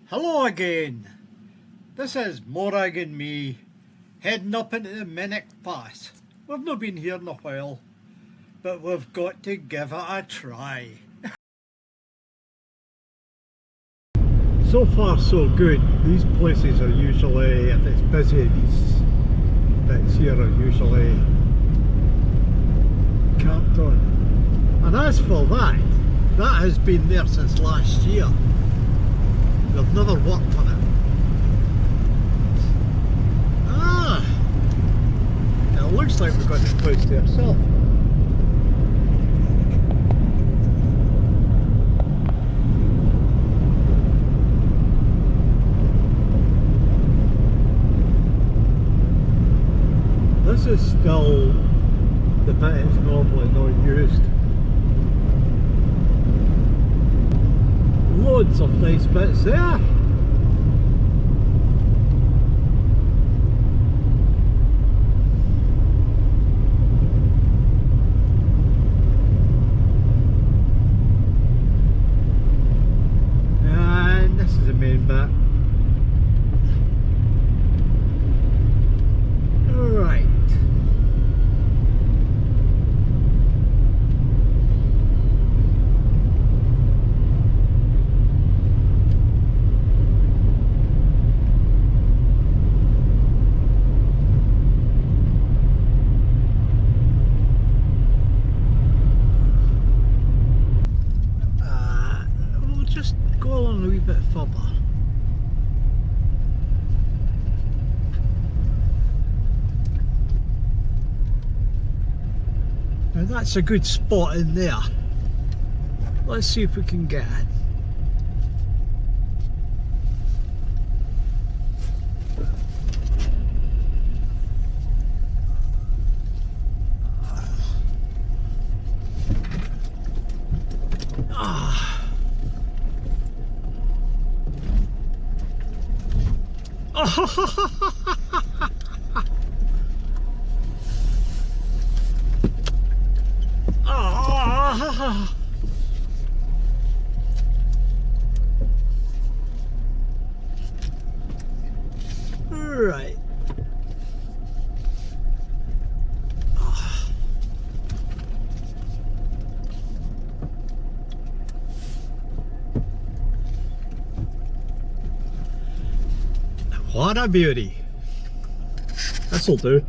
Hello again. This is Morag and me heading up into the Mennock Pass. We've not been here in a while, but we've got to give it a try. So far so good. These places are usually, if it's busy, these bits here are usually camped on. And as for that has been there since last year. They've never worked on it. It looks like we've got this place to ourselves. This is still the bit it's normally not used. Loads of nice bits there. And this is the main bit. Right. Go along a wee bit further. Now that's a good spot in there. Let's see if we can get in. Right. What a beauty. This'll do.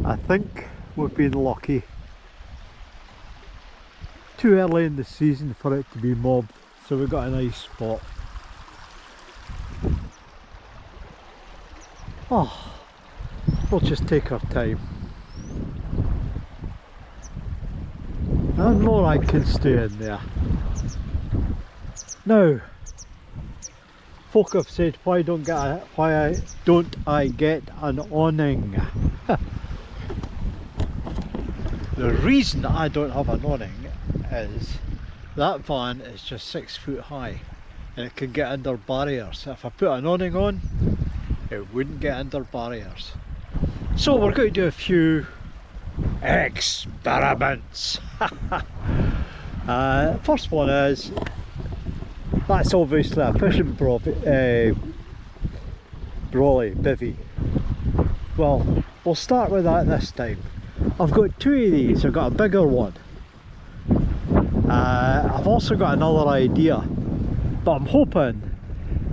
I think we've been lucky. Too early in the season for it to be mobbed, so we've got a nice spot. Oh, we'll just take our time. And Morag can stay in there. Now, folk have said, why don't I get an awning? The reason I don't have an awning is that van is just 6 foot high and it can get under barriers. If I put an awning on, it wouldn't get under barriers. So we're going to do a few experiments. First one is, that's obviously a fishing brolly, Bivvy. Well, we'll start with that this time. I've got two of these. I've got a bigger one. I've also got another idea, but I'm hoping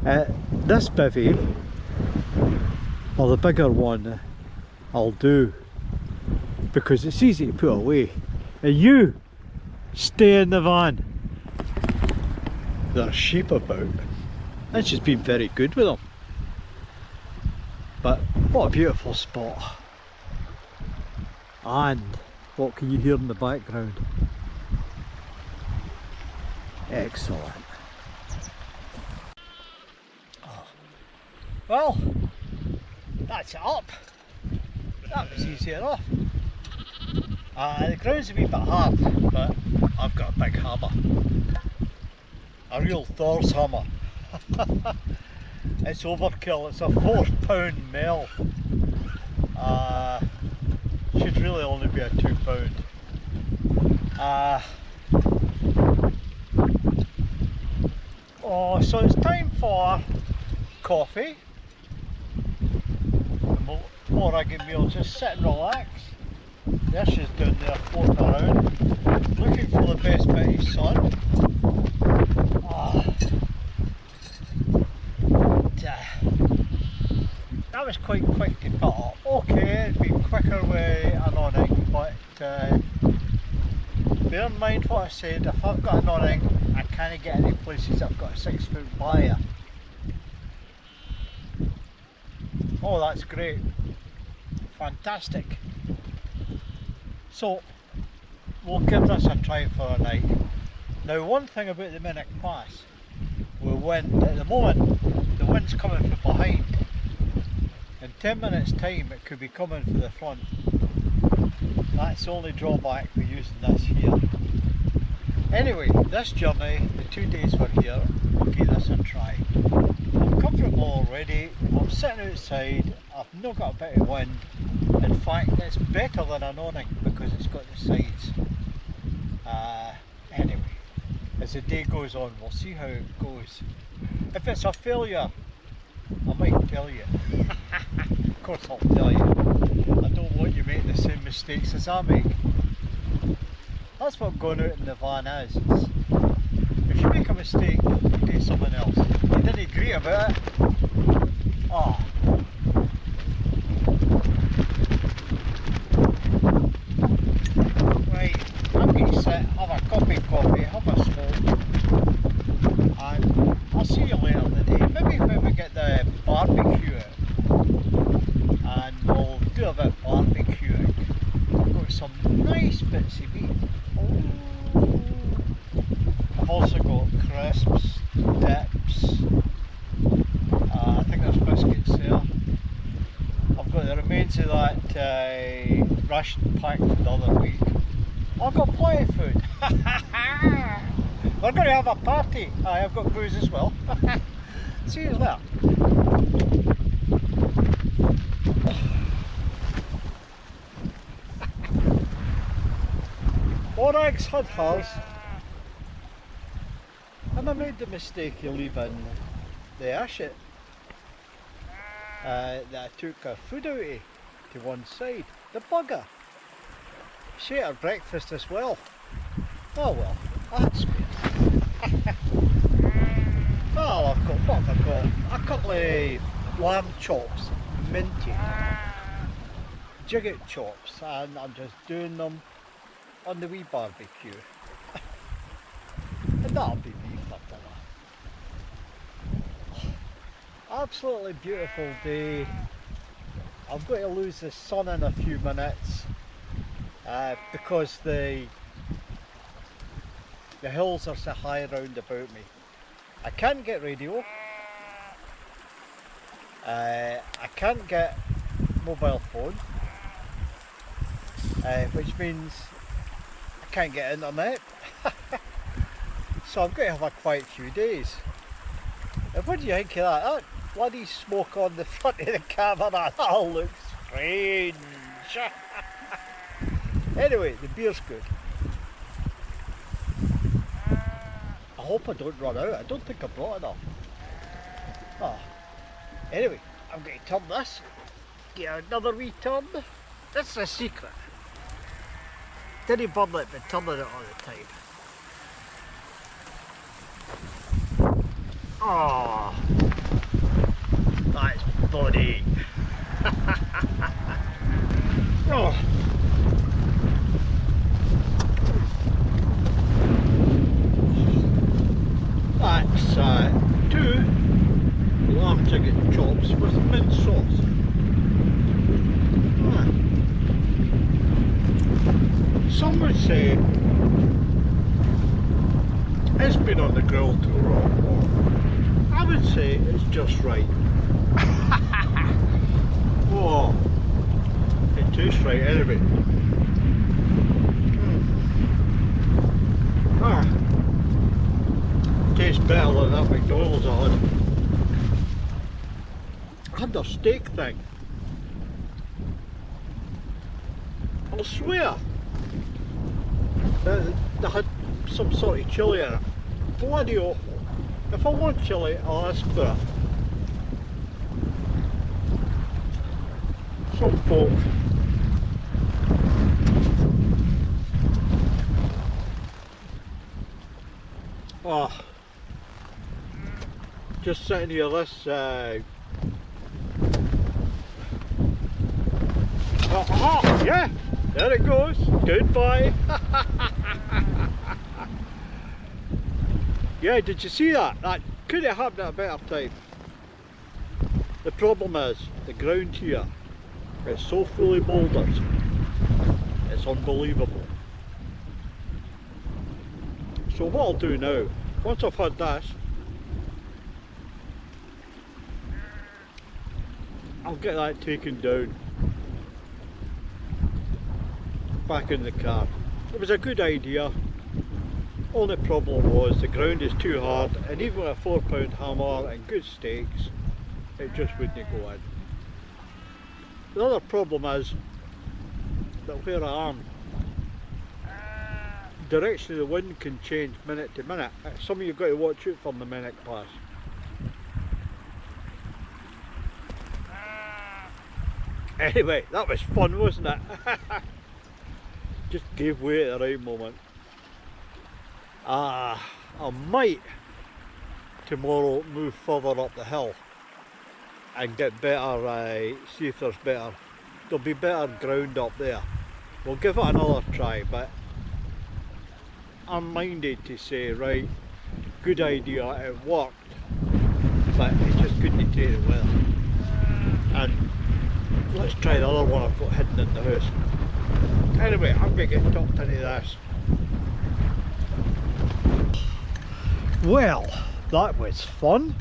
this Bivvy, or the bigger one, I'll do, because it's easy to put away. And you stay in the van. There's sheep about, and she's been very good with them. But what a beautiful spot. And what can you hear in the background? Excellent. Oh. Well, that's it up. That was easy enough. The ground's a wee bit hard, but I've got a big hammer. A real Thor's hammer. It's overkill. It's a 4 pound mel. Should really only be a 2 pound. Oh, so it's time for coffee. Morag and me will just sit and relax. There she's down there floating around, looking for the best bit of sun. That was quite quick to put up. Okay, it'd be quicker with an awning, but bear in mind what I said, if I've got an awning, I can't get any places I've got a 6-foot barrier. Oh, that's great. Fantastic. So, we'll give this a try for a night. Now, one thing about the Mennock Pass, with wind, at the moment, the wind's coming from behind. In 10 minutes time, it could be coming from the front. That's the only drawback with using this here. Anyway, this journey, the 2 days we're here, we'll give this a try. I'm comfortable already, I'm sitting outside, I've not got a bit of wind. In fact, it's better than an awning because it's got the sides. Anyway, as the day goes on, we'll see how it goes. If it's a failure, I might tell you. Of course I'll tell you. I don't want you making the same mistakes as I make. That's what going out in the van is. If you make a mistake, you do something else. You didn't agree about it. Ah. Right, I'm going to sit, have a cup of coffee, have a smoke, and I'll see you later in the day. Maybe when we get the barbecue out, and we'll do a bit of barbecuing. I've got some nice bits of meat. Oh. I've also got crisps, dips, I think there's biscuits there. I've got the remains of that ration pack from the other week. I've got plenty of food. We're going to have a party. I've got booze as well. See you later. Morag's had hers, and I made the mistake of leaving the ashet that I took her food out of to one side. The bugger. She ate her breakfast as well. Oh well, that's good. Well, I've got, what have I got? A couple of lamb chops, minty, jigget chops, and I'm just doing them on the wee barbecue. And that'll be me for dinner. Absolutely beautiful day. I'm going to lose the sun in a few minutes because the hills are so high round about me. I can't get radio. I can't get mobile phone, which means I can't get internet. So I'm going to have a quiet few days. And what do you think of that? That bloody smoke on the front of the camera, that all looks strange. Anyway, the beer's good. I hope I don't run out. I don't think I brought enough. Oh. Anyway, I'm going to turn this. Get another wee turn. This is a secret. Didn't burn it, but turning it all the time. Oh, that's bloody. Oh. That's 2 lamb chicken chops with mint sauce. Ah. Some would say it's been on the grill too long. I would say it's just right. Oh, it tastes right anyway. Ah. Tastes better than that McDonald's I had. And their steak thing. I'll swear they had some sort of chilli in it. Bloody awful. If I want chili, I'll ask for it. Some folk just sitting here this yeah, there it goes. Goodbye. Yeah, did you see that? That could have happened at a better time. The problem is, the ground here is so full of boulders, it's unbelievable. So what I'll do now, once I've had this, I'll get that taken down, back in the car. It was a good idea. Only problem was the ground is too hard, and even with a 4-pound hammer and good stakes, it just wouldn't go in. The other problem is that where I am, direction of the wind can change minute to minute. Some of you've got to watch out from the Mennock Pass. Anyway, that was fun, wasn't it? Just gave way at the right moment. I might tomorrow move further up the hill and get better, see if there'll be better ground up there. We'll give it another try, but I'm minded to say, right, good idea, it worked, but it just couldn't take the weather. And let's try the other one I've got hidden in the house. Anyway, I'm going to get tucked into this. Well, that was fun.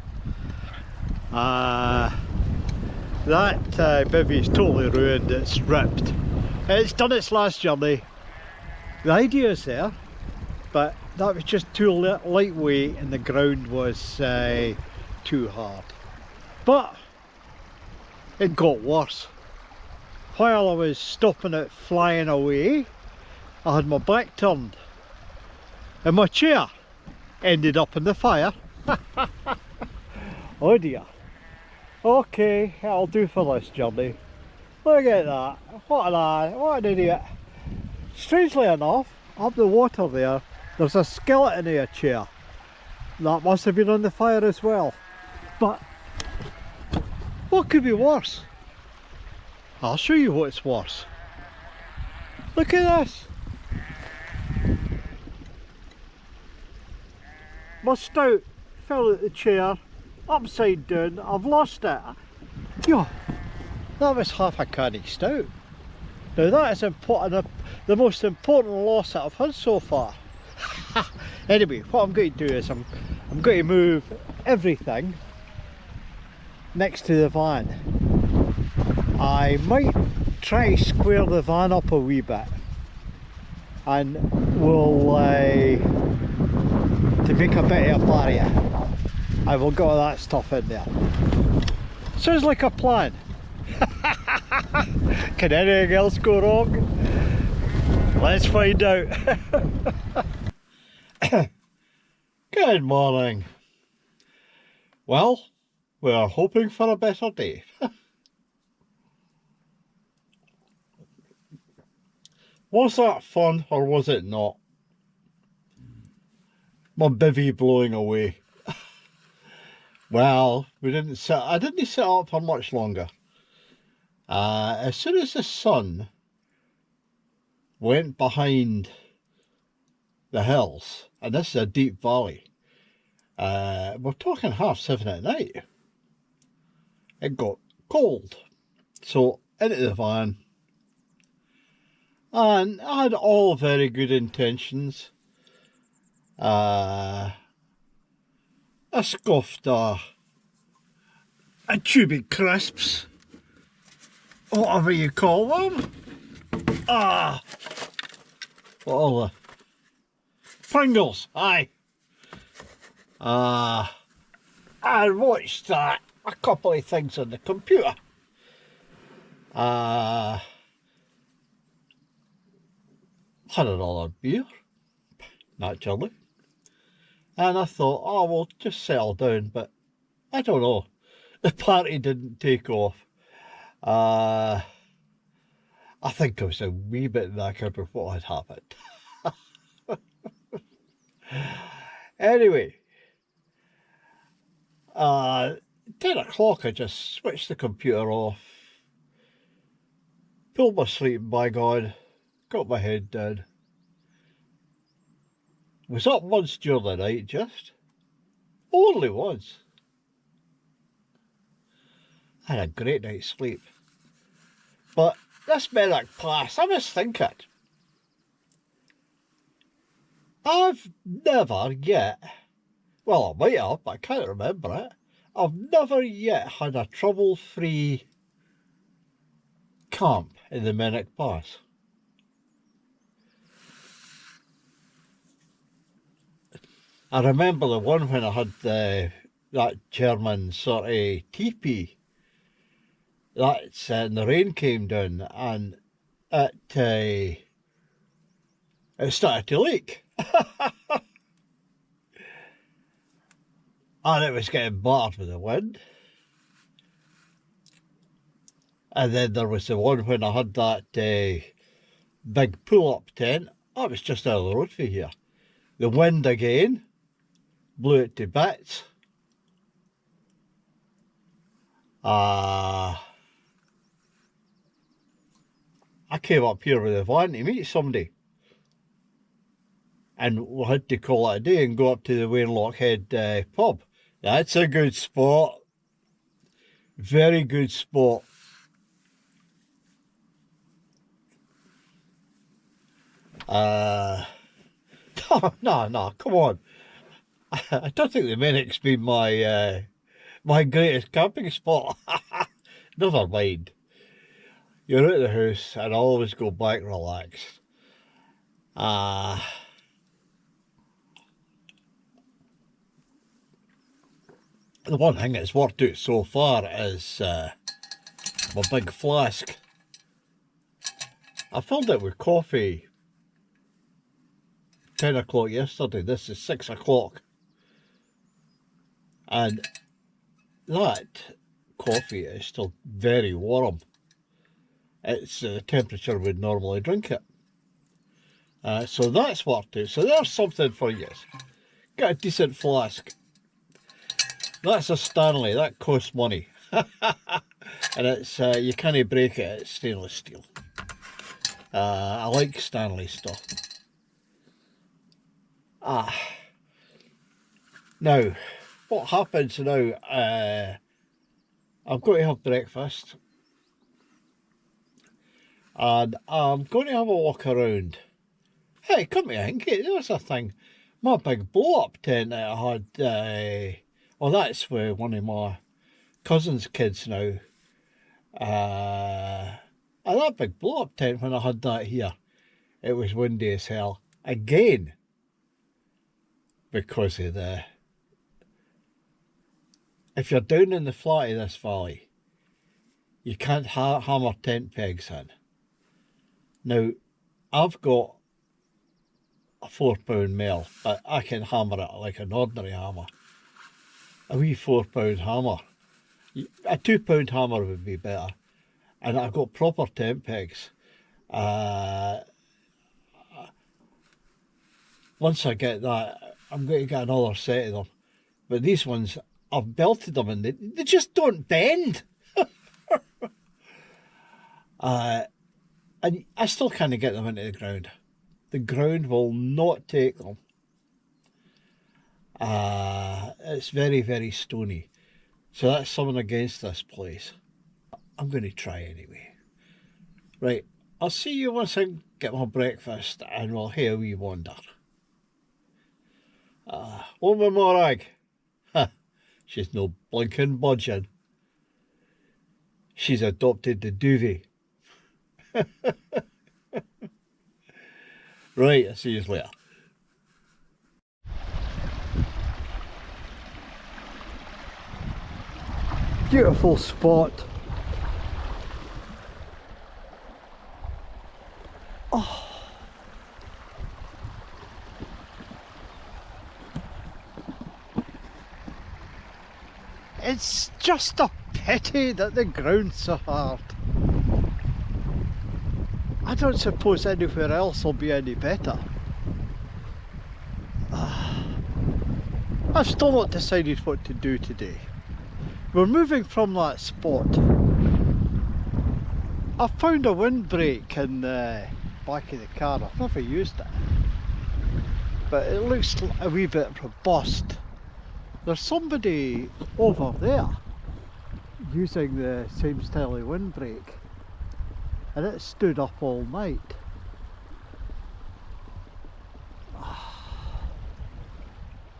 That Bivvy's totally ruined, it's ripped. It's done its last journey. The idea is there, but that was just too lightweight and the ground was too hard. But it got worse. While I was stopping it flying away, I had my back turned and my chair ended up in the fire. Oh dear. Okay, that'll do for this journey. Look at that. What an idiot. Strangely enough, up the water there's a skeleton in a chair. That must have been on the fire as well. But what could be worse? I'll show you what's worse. Look at this. My stout fell out the chair, upside down. I've lost it. Yo, that was half a canny stout. Now that is important, the most important loss that I've had so far. Anyway, what I'm going to do is I'm going to move everything next to the van. I might try to square the van up a wee bit, and we'll to make a bit of a barrier. I will get all that stuff in there. Sounds like a plan. Can anything else go wrong? Let's find out. Good morning. Well, we're hoping for a better day. Was that fun or was it not? My bivvy blowing away. Well, I didn't sit up for much longer. As soon as the sun went behind the hills, and this is a deep valley, we're talking 7:30 at night, it got cold. So into the van, and I had all very good intentions. I scoffed a tube of crisps, whatever you call them. What are the Pringles? Aye. I watched a couple of things on the computer. Had another beer, naturally. And I thought, oh, we'll just settle down, but I don't know. The party didn't take off. I think I was a wee bit knackered with what had happened. Anyway, 10 o'clock I just switched the computer off, pulled my sleeping bag on, got my head down. Was up once during the night, just. Only once. Had a great night's sleep. But this Mennock Pass, I was thinking, I've never yet, well, I might have, but I can't remember it. I've never yet had a trouble-free camp in the Mennock Pass. I remember the one when I had that German sort of teepee. That's and the rain came down and it started to leak. And it was getting battered with the wind. And then there was the one when I had that big pull-up tent. That was just down the road from here. The wind again blew it to bits. I came up here with a van to meet somebody. And we had to call it a day and go up to the Mennock Head pub. That's a good spot. Very good spot. No, come on. I don't think the Mennock's been my my greatest camping spot. Never mind. You're at the house and I always go back relaxed. The one thing that's worked out so far is my big flask. I filled it with coffee 10 o'clock yesterday. This is 6 o'clock. And that coffee is still very warm. It's the temperature we'd normally drink it. So that's worked out. So there's something for you. Get a decent flask. That's a Stanley, that costs money. And it's you can't break it, it's stainless steel. I like Stanley stuff. Now, what happens now, I'm going to have breakfast. And I'm going to have a walk around. Hey, come to think, there's a thing. My big blow-up tent that I had, well, that's where one of my cousin's kids now. And that big blow-up tent, when I had that here, it was windy as hell. Again, because of if you're down in the flat of this valley, you can't hammer tent pegs in. Now, I've got a 4-pound mill, but I can hammer it like an ordinary hammer. A wee 4-pound hammer. A 2-pound hammer would be better. And I've got proper tent pegs. Once I get that, I'm going to get another set of them. But these ones, I've belted them and they just don't bend. And I still can't get them into the ground. The ground will not take them. It's very, very stony. So that's something against this place. I'm going to try anyway. Right, I'll see you once I get my breakfast and we'll have a wee wander. Over Morag. She's no blinking budging. She's adopted the Bivvy. Right, I'll see you later. Beautiful spot. Oh. It's just a pity that the ground's so hard. I don't suppose anywhere else will be any better. I've still not decided what to do today. We're moving from that spot. I found a windbreak in the back of the car. I've never used it, but it looks a wee bit robust. There's somebody over there using the same style of windbreak, and it stood up all night.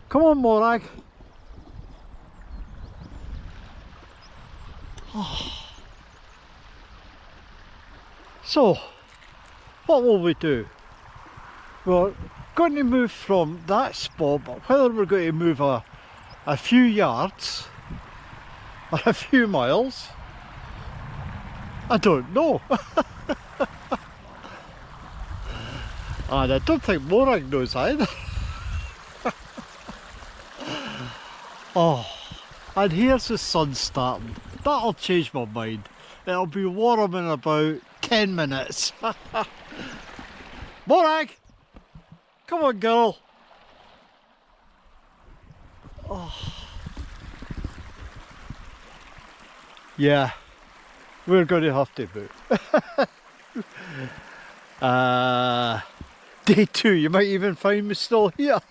Come on, Morag. So, what will we do? We're going to move from that spot, but whether we're going to move a few yards or a few miles, I don't know. And I don't think Morag knows either. Oh, and here's the sun starting. That'll change my mind. It'll be warm in about 10 minutes. Morag! Come on, girl. Oh. Yeah, we're going to have to move. Day 2, you might even find me still here.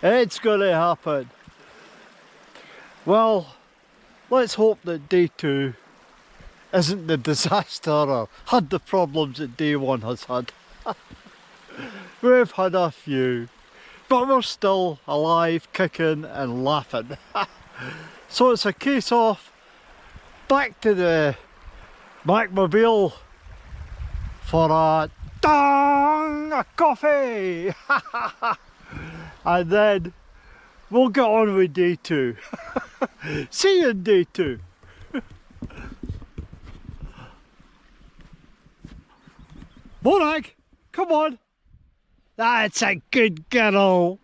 It's going to happen. Well, let's hope that day 2 isn't the disaster or had the problems that day 1 has had. We've had a few, but we're still alive, kicking and laughing. So it's a case of back to the Macmobile for a coffee. And then we'll get on with day 2. See you in day 2. Morag, come on. That's a good girl.